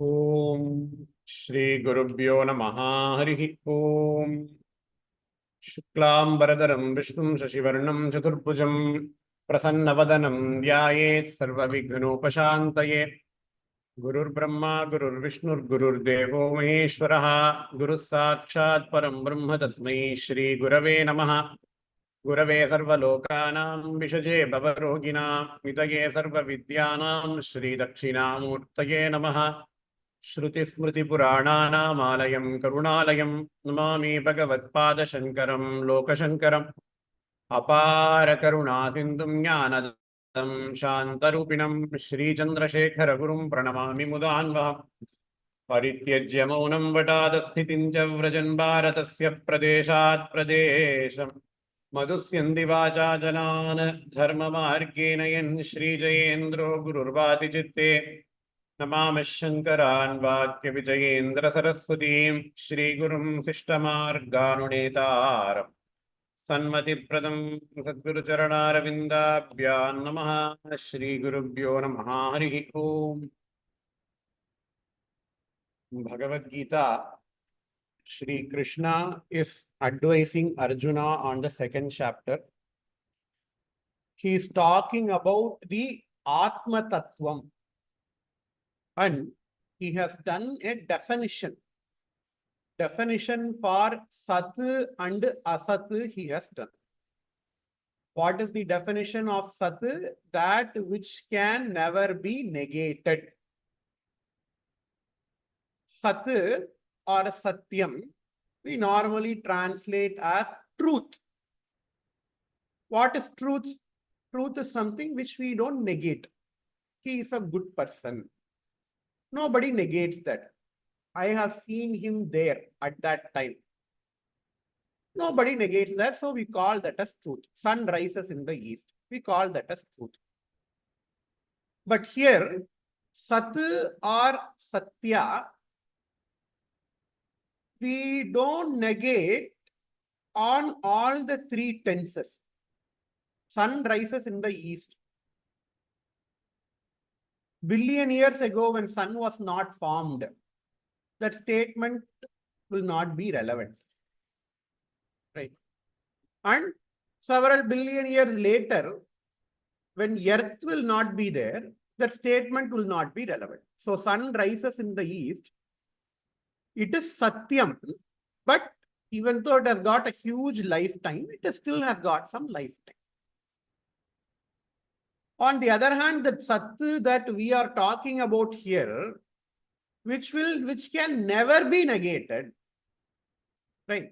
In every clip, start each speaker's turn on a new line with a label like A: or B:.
A: Om Shri Gurubhyo Namaha Harihi Om Shuklam Baradaram Vishnum Shashivarnam Chaturbhujam Prasannavadanam Dhyayet Sarva Vighnopashantaye Gurur Brahma Gurur Vishnur Gurur Devo Maheshwaraha Guru Sakshat Param Brahma Tasmai Shri Gurave Namaha Gurave Sarva Lokanam Vishaje Bhavarogina Mitaye Sarva Vidyanam Shri Dakshinamurtaye Namaha Shruti-smriti-purāṇānāmālayam karuṇālayam namāmi Bhagavad-pāda-shankaram lokashankaram apāra-karunā-sindhum jnānadam śāntarūpinam Shri-Chandrasekhara-gurum pranamāmi mudānvaham parityajya maunam vatāda-sthitim ca vrajan bhāratasya pradeshat-pradesham madhusyanti vācā janāna dharma-mārgena yan Shri-Jayendro gururvāti-citte Namah Shankaran Vakya Vijayendra Saraswatim Shri Gurum Sishtamarganunetar Sanmati Pradam Sadguru Charana Ravindabhyan Namaha Shri Gurubhyo Namaha Harihi Om Bhagavad Gita. Shri Krishna is advising Arjuna on the second chapter. He is talking about the Atma Tattvam. And he has done a definition for Sat and Asat he has done. What is the definition of Sat? That which can never be negated. Sat or Satyam, we normally translate as truth. What is truth? Truth is something which we don't negate. He is a good person. Nobody negates that. I have seen him there at that time. Nobody negates that, so we call that as truth. Sun rises in the east. We call that as truth. But here, Sat or Satya, we don't negate on all the three tenses. Sun rises in the east. Billion years ago, when sun was not formed, that statement will not be relevant. Right? And several billion years later, when earth will not be there, that statement will not be relevant. So sun rises in the east. It is Satyam, but even though it has got a huge lifetime, it still has got some lifetime. On the other hand, that Sat that we are talking about here, which can never be negated, right?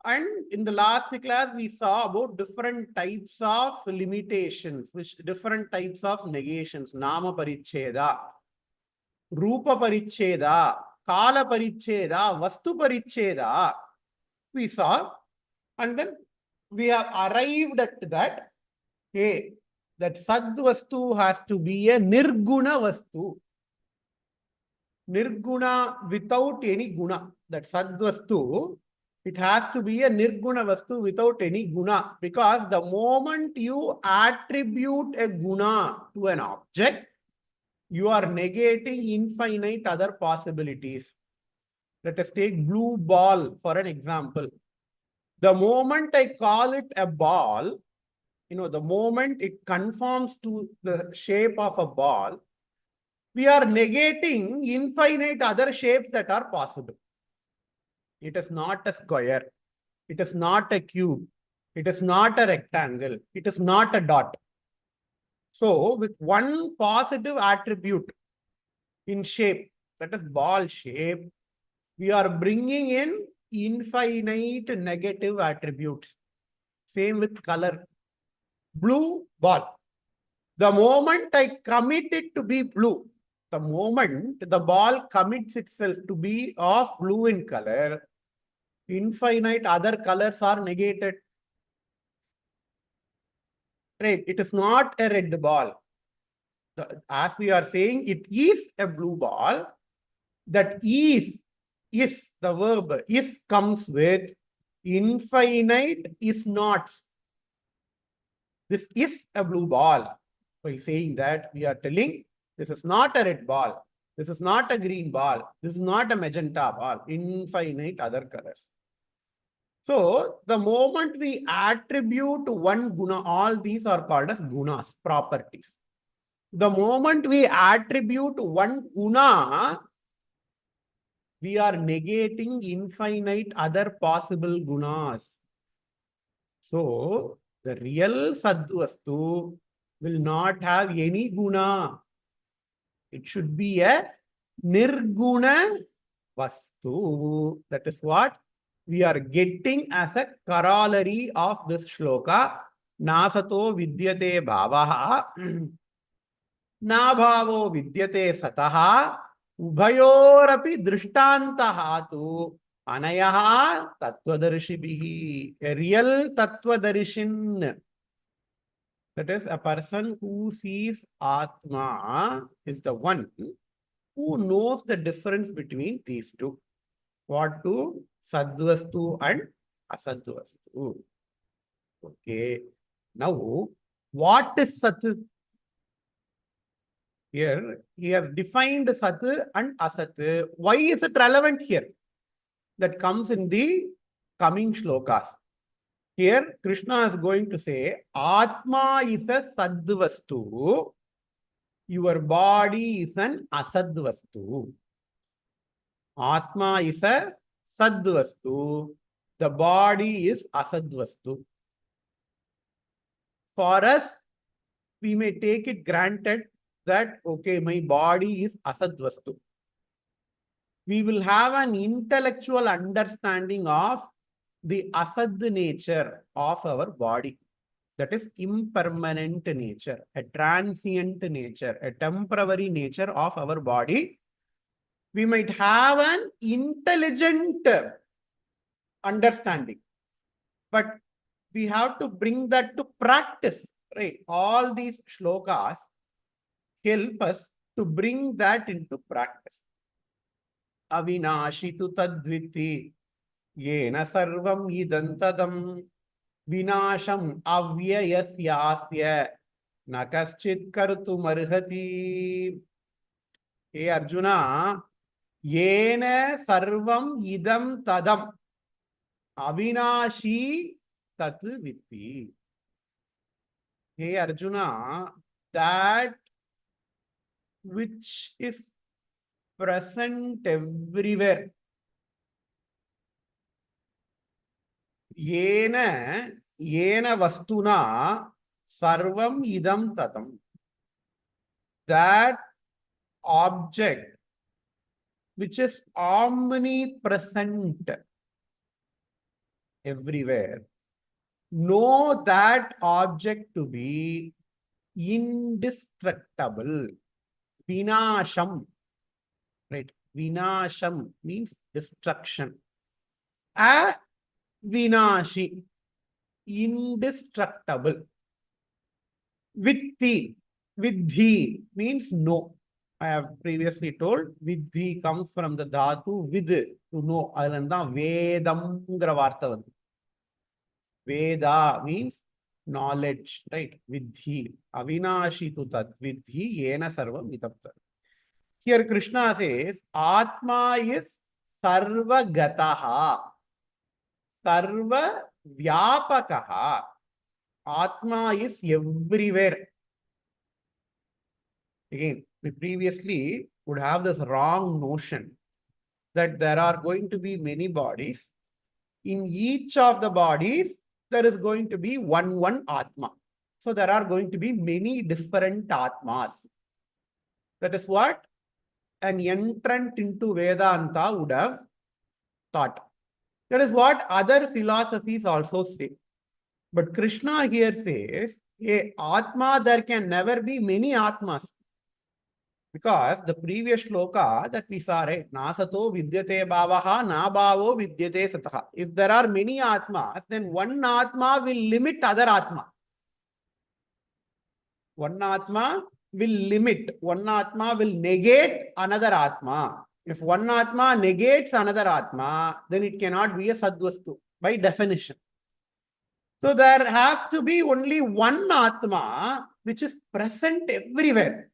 A: And in the last class, we saw about different types of limitations, different types of negations: Nama Paricheda, Rupa Paricheda, Kala Paricheda, Vastu Paricheda. We saw, and then we have arrived at that. Hey, that Sad Vastu has to be a Nirguna Vastu. Nirguna without any guna. That Sad Vastu, it has to be a Nirguna Vastu without any guna. Because the moment you attribute a guna to an object, you are negating infinite other possibilities. Let us take blue ball for an example. The moment I call it a ball, the moment it conforms to the shape of a ball, we are negating infinite other shapes that are possible. It is not a square. It is not a cube. It is not a rectangle. It is not a dot. So, with one positive attribute in shape, that is ball shape, we are bringing in infinite negative attributes. Same with color. Blue ball. The moment I commit it to be blue, the moment the ball commits itself to be of blue in color, infinite other colors are negated. Right? It is not a red ball. As we are saying, it is a blue ball. That is the verb. Is comes with infinite is nots. This is a blue ball. By saying that, we are telling this is not a red ball. This is not a green ball. This is not a magenta ball. Infinite other colors. So the moment we attribute one guna, all these are called as gunas, properties. The moment we attribute one guna, we are negating infinite other possible gunas. So the real Sadvastu will not have any guna. It should be a nirguna vastu. That is what we are getting as a corollary of this shloka. Nasato vidyate bhavaha, nabhavo vidyate sataha, ubhayorapi drishtantaha tu anayaha tattvadarshibihi. A real tattvadarshin, that is a person who sees Atma, is the one who knows the difference between these two. What two? Sadvastu and Asadvastu. Okay. Now, what is Sat? Here, he has defined Sat and Asat. Why is it relevant here? That comes in the coming shlokas. Here, Krishna is going to say, Atma is a Sadvastu. Your body is an Asadvastu. Atma is a Sadvastu. The body is Asadvastu. For us, we may take it granted that, okay, my body is Asadvastu. We will have an intellectual understanding of the Asad nature of our body. That is impermanent nature, a transient nature, a temporary nature of our body. We might have an intelligent understanding, but we have to bring that to practice, right? All these shlokas help us to bring that into practice. Avinashi tu tadviti yena sarvam idantadam vinasham avyayasyasya nakaschit kartum arhati. Hey Arjuna, yena sarvam idam tadam avinashi tat vitti. Hey Arjuna, that which is present everywhere. Yena vastuna sarvam idam tatam. That object which is omnipresent everywhere, know that object to be indestructible. Vinasham. Right? Vinasham means destruction. A vinashi, indestructible. Vitti, vidhi means no. I have previously told vidhi comes from the dhatu vid, to know. Adalanda vedamgra vartha. Veda means knowledge, right? Vidhi. Avinashi tu tat vidhi yena sarvam itapta. Here Krishna says, Atma is sarva gataha, sarva vyapakaha. Atma is everywhere. Again, we previously would have this wrong notion that there are going to be many bodies. In each of the bodies, there is going to be one Atma. So there are going to be many different Atmas. That is what an entrant into Vedanta would have thought. That is what other philosophies also say. But Krishna here says, hey, Atma, there can never be many Atmas. Because the previous shloka that we saw, right? Nasato vidyate bhavaha, nabhavo vidyate sataha. If there are many Atmas, then one Atma will limit other Atma. One Atma will limit, one Atma will negate another Atma. If one Atma negates another Atma, then it cannot be a Sadvastu by definition. So there has to be only one Atma which is present everywhere.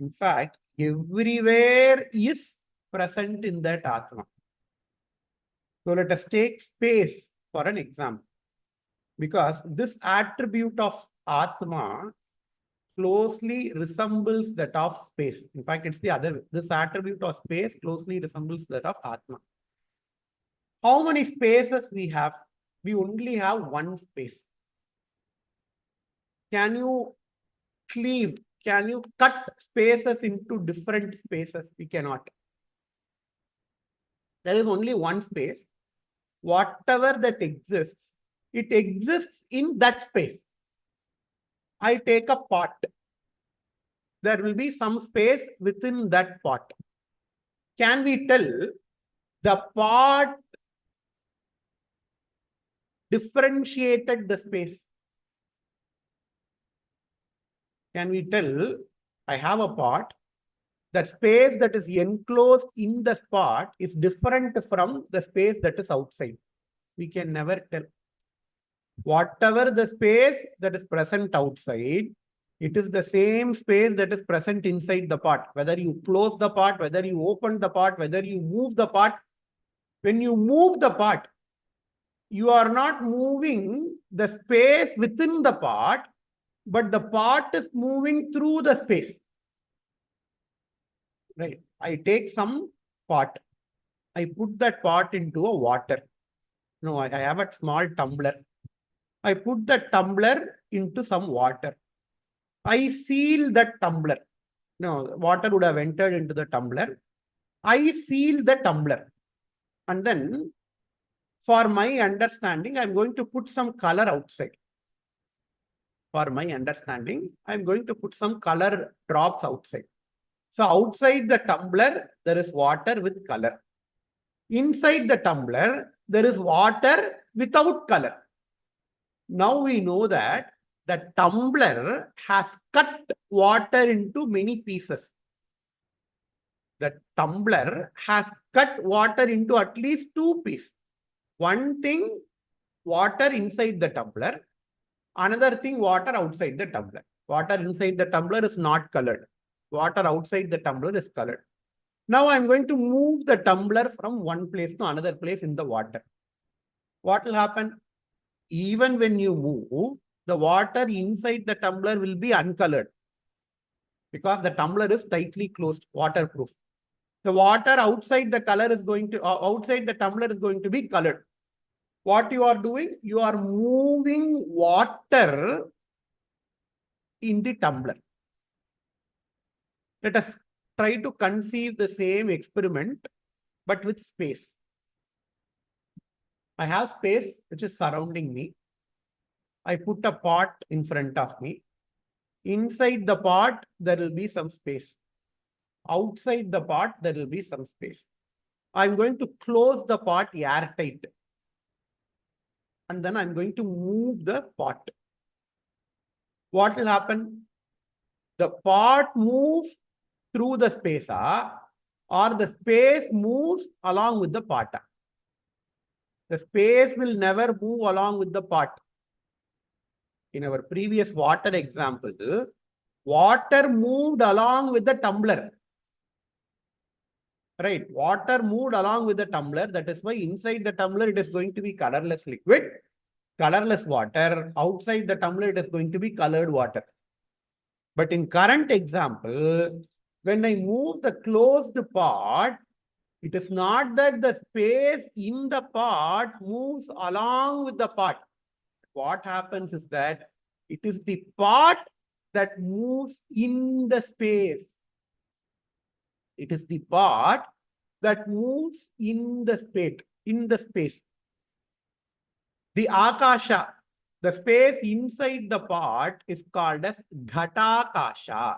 A: In fact, everywhere is present in that Atma. So let us take space for an example. Because this attribute of Atma closely resembles that of space. In fact, it's the other way. This attribute of space closely resembles that of Atma. How many spaces we have? We only have one space. Can you cleave? Can you cut spaces into different spaces? We cannot. There is only one space. Whatever that exists, it exists in that space. I take a pot. There will be some space within that pot. Can we tell the pot differentiated the space? Can we tell, I have a pot, that space that is enclosed in the pot is different from the space that is outside? We can never tell. Whatever the space that is present outside, it is the same space that is present inside the pot. Whether you close the pot, whether you open the pot, whether you move the pot. When you move the pot, you are not moving the space within the pot, but the pot is moving through the space. Right. I take some pot. I put that pot into a water. No, I have a small tumbler. I put the tumbler into some water. I seal that tumbler. No, water would have entered into the tumbler. I seal the tumbler. And then, for my understanding, I'm going to put some color outside. For my understanding, I'm going to put some color drops outside. So outside the tumbler, there is water with color. Inside the tumbler, there is water without color. Now we know that the tumbler has cut water into many pieces. The tumbler has cut water into at least two pieces. One thing, water inside the tumbler. Another thing, water outside the tumbler. Water inside the tumbler is not colored. Water outside the tumbler is colored. Now I'm going to move the tumbler from one place to another place in the water. What will happen? Even when you move, the water inside the tumbler will be uncolored because the tumbler is tightly closed, waterproof. The water outside the tumbler is going to be colored. What you are doing? You are moving water in the tumbler. Let us try to conceive the same experiment, but with space. I have space which is surrounding me. I put a pot in front of me. Inside the pot, there will be some space. Outside the pot, there will be some space. I'm going to close the pot airtight. And then I'm going to move the pot. What will happen? The pot moves through the space, or the space moves along with the pot. The space will never move along with the pot. In our previous water example, water moved along with the tumbler. Right, water moved along with the tumbler. That is why inside the tumbler it is going to be colorless liquid, colorless water. Outside the tumbler it is going to be colored water. But in current example, when I move the closed pot, it is not that the space in the pot moves along with the pot. What happens is that it is the pot that moves in the space. It is the pot that moves in the space. The akasha, the space inside the pot, is called as ghatakasha.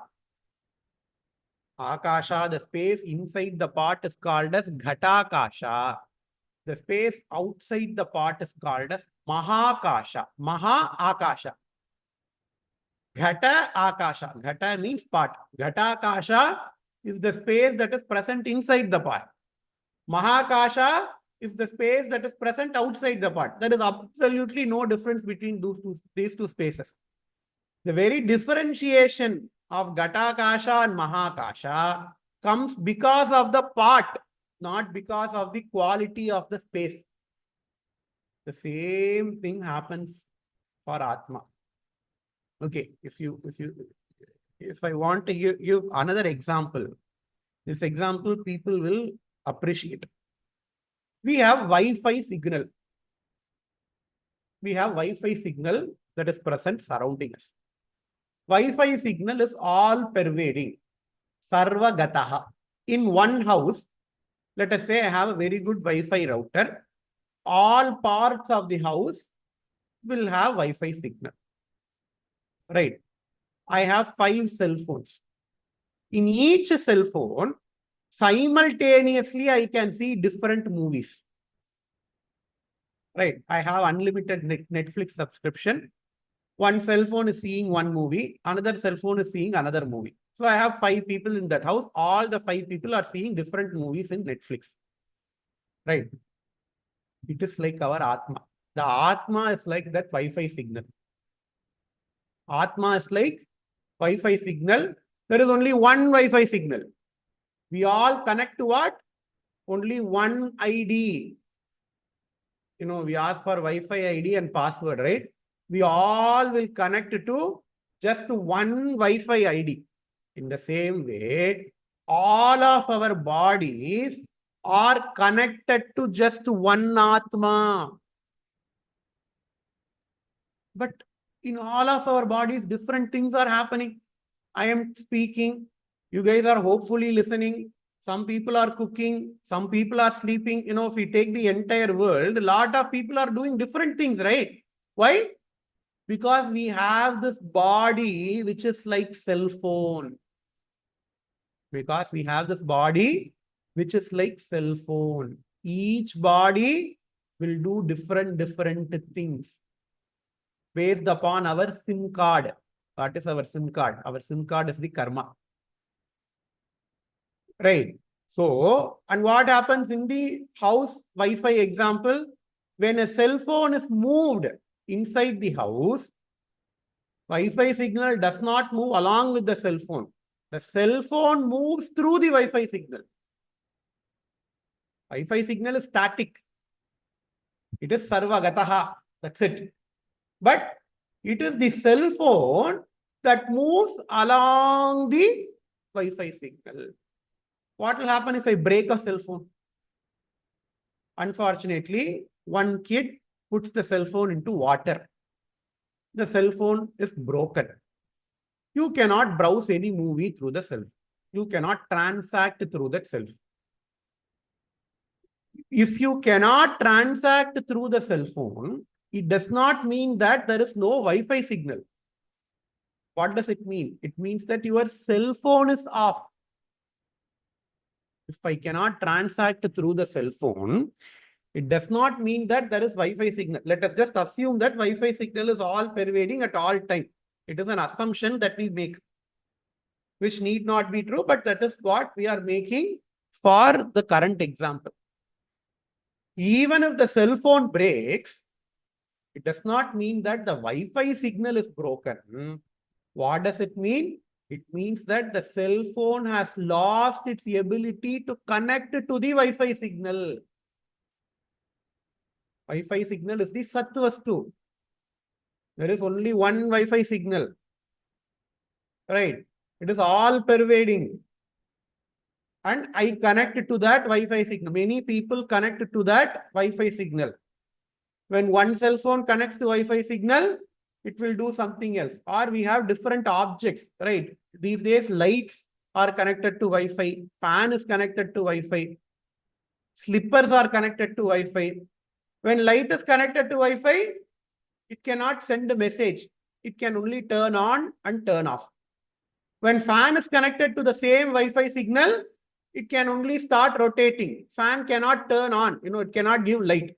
A: Akasha, the space inside the pot, is called as ghatakasha. The space outside the pot is called as mahakasha. Maha-akasha. Ghata akasha. Ghata means pot. Ghatakasha is the space that is present inside the pot. Mahakasha is the space that is present outside the pot. There is absolutely no difference between these two spaces. The very differentiation of Ghatakasha and Mahakasha comes because of the part, not because of the quality of the space. The same thing happens for Atma. Okay, if I want to give another example, this example people will appreciate. We have Wi-Fi signal. We have Wi-Fi signal that is present surrounding us. Wi-Fi signal is all pervading. Sarvagataha. In one house, let us say I have a very good Wi-Fi router. All parts of the house will have Wi-Fi signal. Right. I have 5 cell phones. In each cell phone, simultaneously, I can see different movies. Right. I have unlimited Netflix subscription. One cell phone is seeing one movie. Another cell phone is seeing another movie. So I have 5 people in that house. All the 5 people are seeing different movies in Netflix. Right. It is like our Atma. The Atma is like that Wi-Fi signal. Atma is like Wi-Fi signal. There is only one Wi-Fi signal. We all connect to what? Only one ID. We ask for Wi-Fi ID and password, right? We all will connect to just one Wi-Fi ID. In the same way, all of our bodies are connected to just one Atma. But in all of our bodies, different things are happening. I am speaking. You guys are hopefully listening. Some people are cooking. Some people are sleeping. If we take the entire world, a lot of people are doing different things, right? Why? Because we have this body which is like cell phone. Because we have this body which is like cell phone. Each body will do different things based upon our SIM card. What is our SIM card? Our SIM card is the karma. Right. So, and what happens in the house Wi-Fi example? When a cell phone is moved inside the house, Wi-Fi signal does not move along with the cell phone. The cell phone moves through the Wi-Fi signal. Wi-Fi signal is static. It is sarvagataha. That's it. But it is the cell phone that moves along the Wi-Fi signal. What will happen if I break a cell phone? Unfortunately, one kid puts the cell phone into water. The cell phone is broken. You cannot browse any movie through the cell phone. You cannot transact through that cell phone. If you cannot transact through the cell phone, it does not mean that there is no Wi-Fi signal. What does it mean? It means that your cell phone is off. If I cannot transact through the cell phone, it does not mean that there is Wi-Fi signal. Let us just assume that Wi-Fi signal is all pervading at all time. It is an assumption that we make, which need not be true, but that is what we are making for the current example. Even if the cell phone breaks, it does not mean that the Wi-Fi signal is broken. What does it mean? It means that the cell phone has lost its ability to connect to the Wi-Fi signal. Wi-Fi signal is the Satvastu. There is only one Wi-Fi signal. Right? It is all pervading. And I connect to that Wi-Fi signal. Many people connect to that Wi-Fi signal. When one cell phone connects to Wi-Fi signal, it will do something else. Or we have different objects, right? These days, lights are connected to Wi-Fi. Fan is connected to Wi-Fi. Slippers are connected to Wi-Fi. When light is connected to Wi-Fi, it cannot send a message. It can only turn on and turn off. When fan is connected to the same Wi-Fi signal, it can only start rotating. Fan cannot turn on. It cannot give light.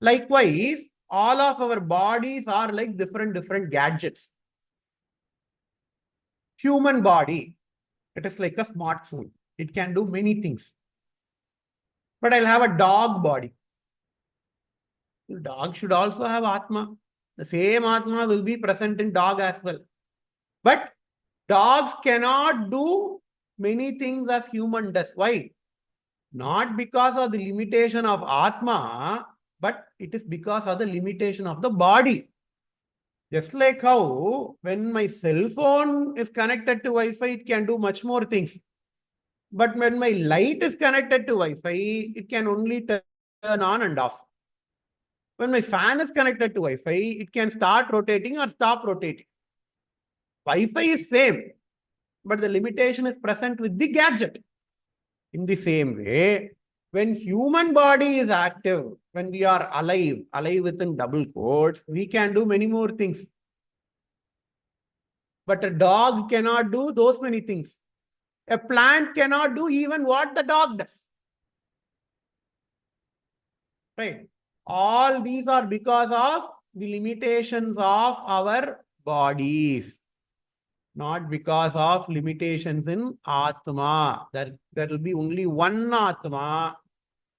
A: Likewise, all of our bodies are like different gadgets. Human body, it is like a smartphone. It can do many things. But I'll have a dog body. The dog should also have Atma. The same Atma will be present in dog as well. But Dogs cannot do many things as human does. Why? Not because of the limitation of Atma, but it is because of the limitation of the body. Just like how when my cell phone is connected to Wi-Fi, it can do much more things. But when my light is connected to Wi-Fi, it can only turn on and off. When my fan is connected to Wi-Fi, it can start rotating or stop rotating. Wi-Fi is same, but the limitation is present with the gadget. In the same way, when human body is active, when we are alive, alive within double quotes, we can do many more things. But a dog cannot do those many things. A plant cannot do even what the dog does. Right? All these are because of the limitations of our bodies, not because of limitations in Atma. There will be only one Atma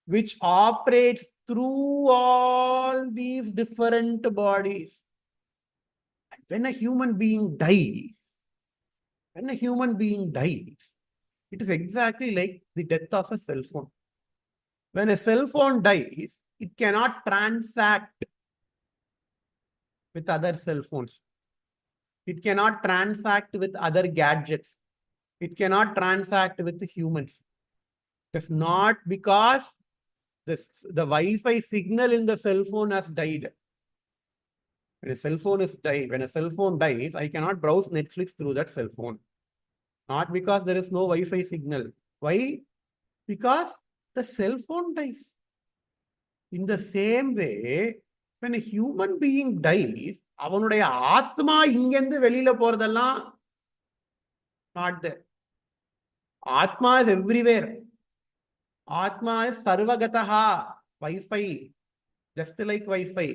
A: which operates through all these different bodies. And when a human being dies, it is exactly like the death of a cell phone. When a cell phone dies, it cannot transact with other cell phones. It cannot transact with other gadgets. It cannot transact with the humans. It's not because the Wi-Fi signal in the cell phone has died. When a cell phone dies, I cannot browse Netflix through that cell phone. Not because there is no Wi-Fi signal. Why? Because the cell phone dies. In the same way, when a human being dies, அவனுடைய ஆத்மா இங்கிருந்து வெளியில போறதெல்லாம் not there. Atma is everywhere. Atma is sarvagataha, Wi-Fi, just like Wi-Fi.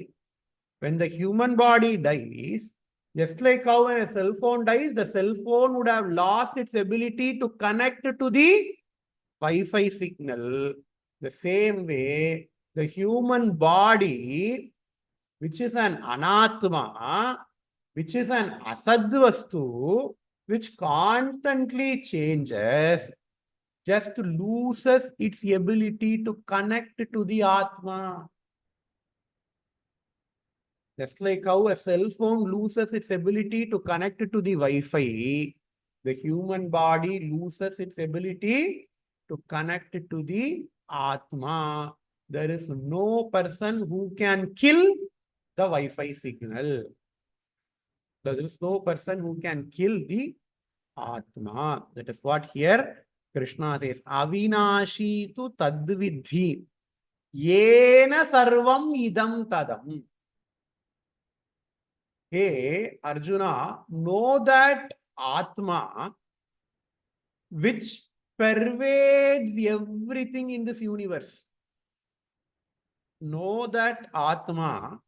A: When the human body dies, just like how when a cell phone dies, the cell phone would have lost its ability to connect to the Wi-Fi signal. The same way, the human body, which is an anatma, which is an asadvastu, which constantly changes, just loses its ability to connect to the Atma. Just like how a cell phone loses its ability to connect to the Wi-Fi, the human body loses its ability to connect to the Atma. There is no person who can kill the Wi-Fi signal. There is no person who can kill the Atma. That is what here Krishna says. Avinashi tu tadvidhi. Yena sarvam idam tadam. Hey, Arjuna, know that Atma, which pervades everything in this universe. Know that Atma,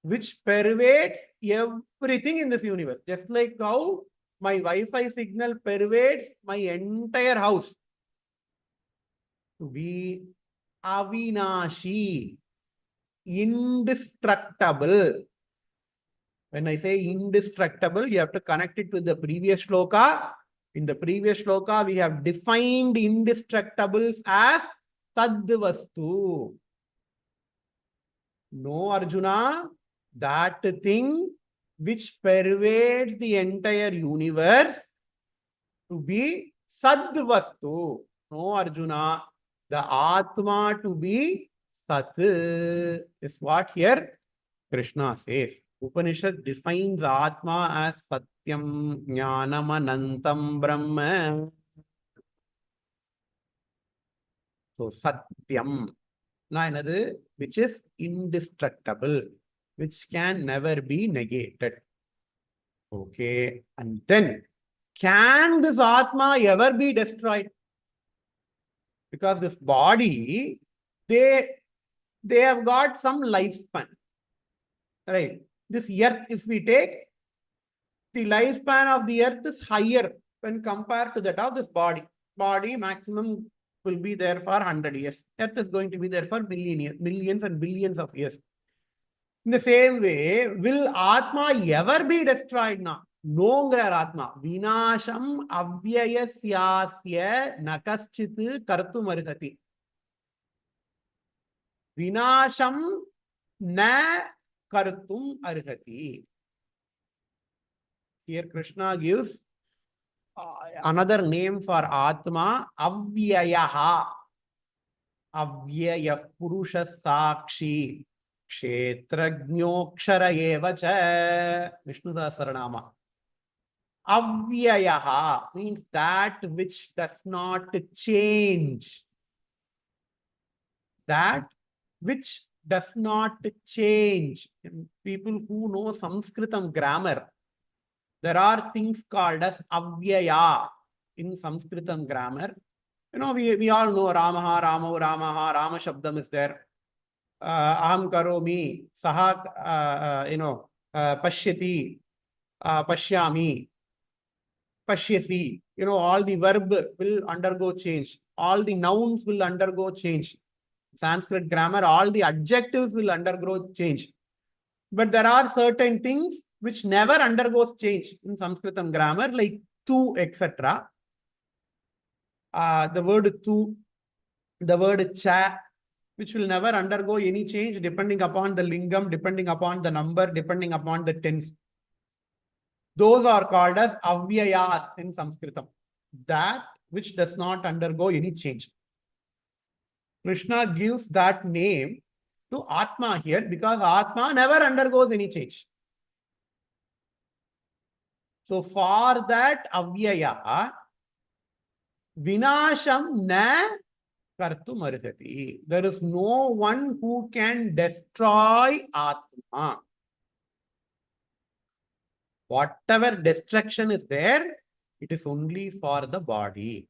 A: which pervades everything in this universe. Just like how my Wi-Fi signal pervades my entire house. To be Avinashi, indestructible. When I say indestructible, you have to connect it with the previous shloka. In the previous shloka, we have defined indestructibles as Sadvastu. No, Arjuna, that thing which pervades the entire universe to be Sadvastu. No, Arjuna, the Atma to be Sat is what here Krishna says. Upanishad defines Atma as Satyam Jnanam Anantam Brahma. So Satyam, another which is indestructible, which can never be negated. Okay, and then can this Atma ever be destroyed? Because this body, they have got some lifespan. Right. This earth, if we take, the lifespan of the earth is higher when compared to that of this body. Body maximum will be there for 100 years. Earth is going to be there for millions and billions of years. In the same way, will Atma ever be destroyed now? Nongra Atma. Vinasham avyyasyasya nakaschit kartum arhati. Vinasham na kartum arhati. Here Krishna gives another name for Atma, Avyayaha. Avyaya Purusha Sakshi. Kshetrajnokshara eva cha. Vishnu Sahasranama. Avyayaha means that which does not change. That which does not change. People who know Sanskritam grammar, there are things called as avyaya in Sanskritam grammar. You know, we all know Ramaha, Ramo, Ramaha, Rama Shabdam is there. Aham karomi, Saha, Pashyati, Pashyami, Pashyasi. You know, all the verb will undergo change. All the nouns will undergo change. Sanskrit grammar, all the adjectives will undergo change. But there are certain things which never undergoes change in Sanskritam grammar, like tu, etc. The word tu, the word cha, which will never undergo any change depending upon the lingam, depending upon the number, depending upon the tense. Those are called as avyayas in Sanskritam. That which does not undergo any change. Krishna gives that name to Atma here because Atma never undergoes any change. So for that avyaya, vinasham na kartum arhati. There is no one who can destroy Atma. Whatever destruction is there, it is only for the body.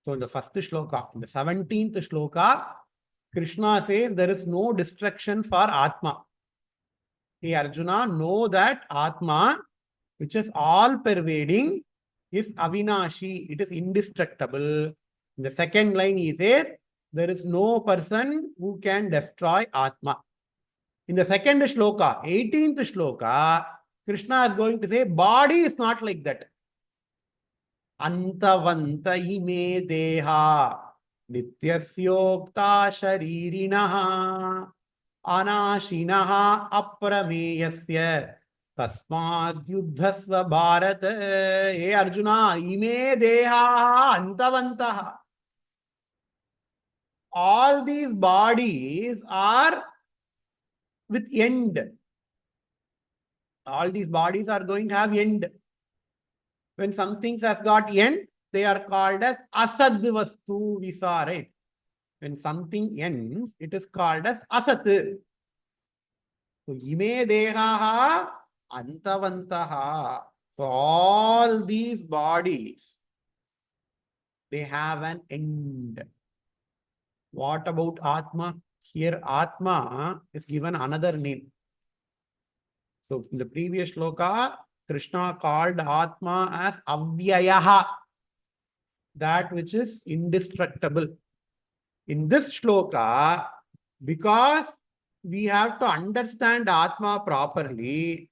A: So in the first shloka, in the 17th shloka, Krishna says there is no destruction for Atma. Hey Arjuna, know that Atma, which is all pervading, is avinashi. It is indestructible. In the second line, he says, there is no person who can destroy Atma. In the second shloka, 18th shloka, Krishna is going to say, body is not like that. Antavanta ime deha nityasyokta sharirinaha anashinaha aprameyasya tasmad yuddhasva bharat. Hey Arjuna, ime deha antavantaha. All these bodies are with end. All these bodies are going to have end. When some things has got end, they are called as asad vastu, we saw, right? When something ends, it is called as asat. So, ime dehaha antavantaha. So, all these bodies, they have an end. What about Atma? Here, Atma is given another name. So, in the previous shloka, Krishna called Atma as Avyayaha, that which is indestructible. In this shloka, because we have to understand Atma properly,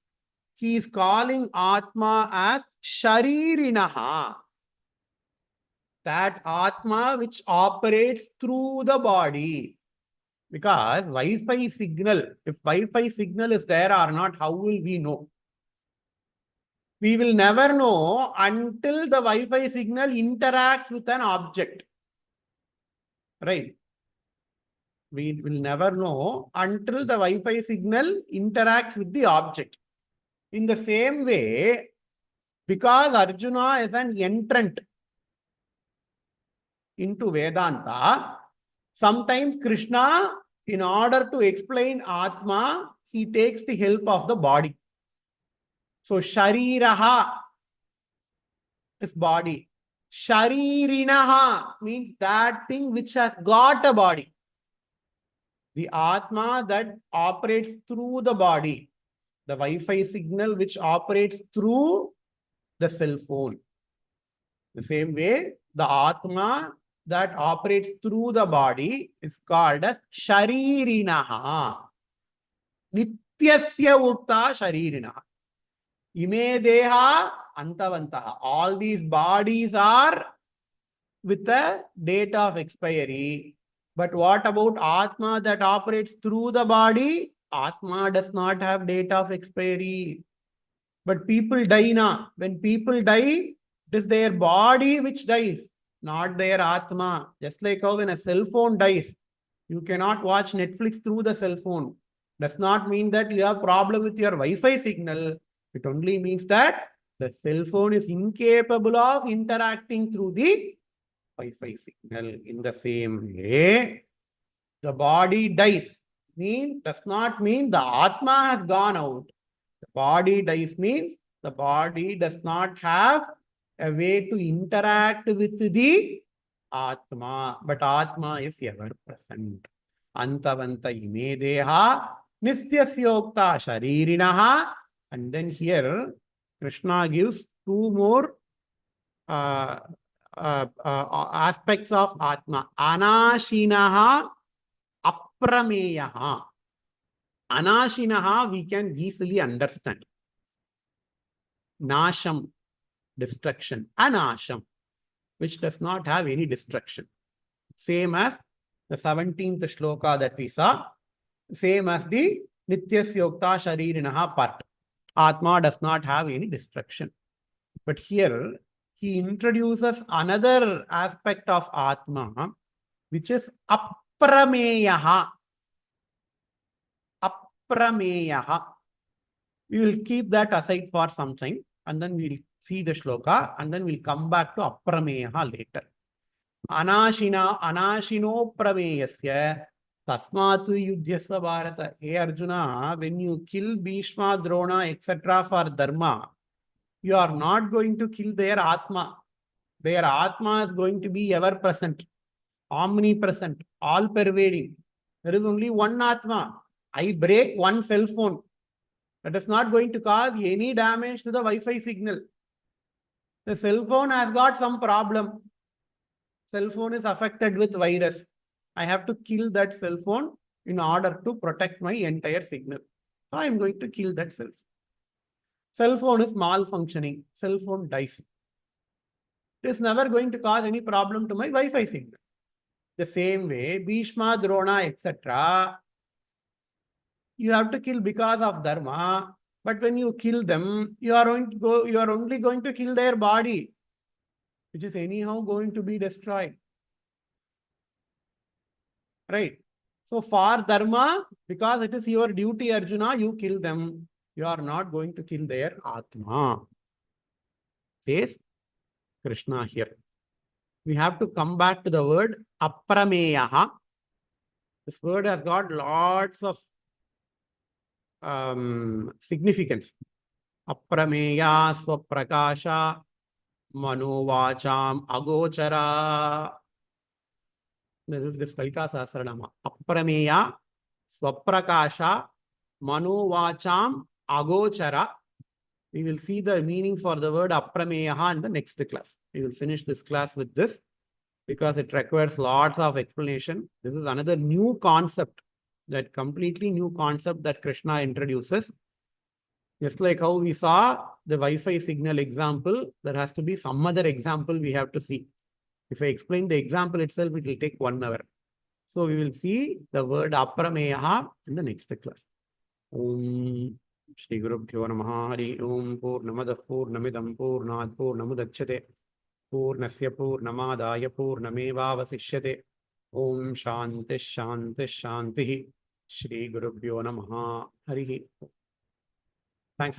A: he is calling Atma as Sharirinaha. That Atma which operates through the body. Because Wi-Fi signal, if Wi-Fi signal is there or not, how will we know? We will never know until the Wi-Fi signal interacts with an object. Right? We will never know until the Wi-Fi signal interacts with the object. In the same way, because Arjuna is an entrant into Vedanta, sometimes Krishna, in order to explain Atma, he takes the help of the body. So, Shariraha is body. Sharirinaha means that thing which has got a body. The Atma that operates through the body. The Wi-Fi signal which operates through the cell phone. The same way, the Atma that operates through the body is called as Sharirinaha. Nityasya Ukta Sharirinaha. Ime deha antavantaha. All these bodies are with a date of expiry. But what about Atma that operates through the body? Atma does not have date of expiry. But people die now. When people die, it is their body which dies, not their Atma. Just like how when a cell phone dies, you cannot watch Netflix through the cell phone. Does not mean that you have problem with your Wi-Fi signal. It only means that the cell phone is incapable of interacting through the Wi-Fi signal. In the same way, the body dies. Does not mean the Atma has gone out. The body dies means the body does not have a way to interact with the Atma, but Atma is ever present. Antavanta ime deha nistyasyokta sharirinaha. And then here Krishna gives two more uh, aspects of Atma. Anashinaha, aprameyaha. Anashinaha we can easily understand. Nasham, destruction. Anasham, which does not have any destruction. Same as the 17th shloka that we saw. Same as the Nityasyokta Sharirinaha part. Atma does not have any destruction. But here, he introduces another aspect of Atma, which is Aprameyaha. Aprameyaha. We will keep that aside for some time, and then we'll see the shloka, and then we'll come back to Aprameyaha later. Anashino Prameyasya Tasmatu Yudhyasva Bharata. Hey Arjuna, when you kill Bhishma, Drona, etc. for Dharma, you are not going to kill their Atma. Their Atma is going to be ever present, omnipresent, all pervading. There is only one Atma. I break one cell phone. That is not going to cause any damage to the Wi-Fi signal. The cell phone has got some problem. Cell phone is affected with virus. I have to kill that cell phone in order to protect my entire signal. So I am going to kill that cell phone. Cell phone is malfunctioning. Cell phone dies. It is never going to cause any problem to my Wi-Fi signal. The same way, Bhishma, Drona, etc. You have to kill because of Dharma. But when you kill them, you are only going to kill their body, which is anyhow going to be destroyed. Right? So for Dharma, because it is your duty, Arjuna, you kill them. You are not going to kill their Atma. Says Krishna here. We have to come back to the word Aprameyaha. This word has got lots of significance. Aprameya Swaprakasha Manovacham Agochara. This is this Kalika Sahasranama. Aprameya Swaprakasha Manovacham Agochara. We will see the meaning for the word Aprameyaha in the next class. We will finish this class with this because it requires lots of explanation. This is another new concept, that completely new concept that Krishna introduces. Just like how we saw the Wi-Fi signal example, there has to be some other example we have to see. If I explain the example itself, it will take 1 hour. So we will see the word Aprameyaha in the next class. Om Shri Gurubhyo Namaha Hari Om Purnamadah Purnamidam Purnad Purnamudachyate Purnasya Purnamadaya Purnamevavasishyate Om Shanti Shanti Shanti Shri Gurubhyo Namaha Hari. Thanks.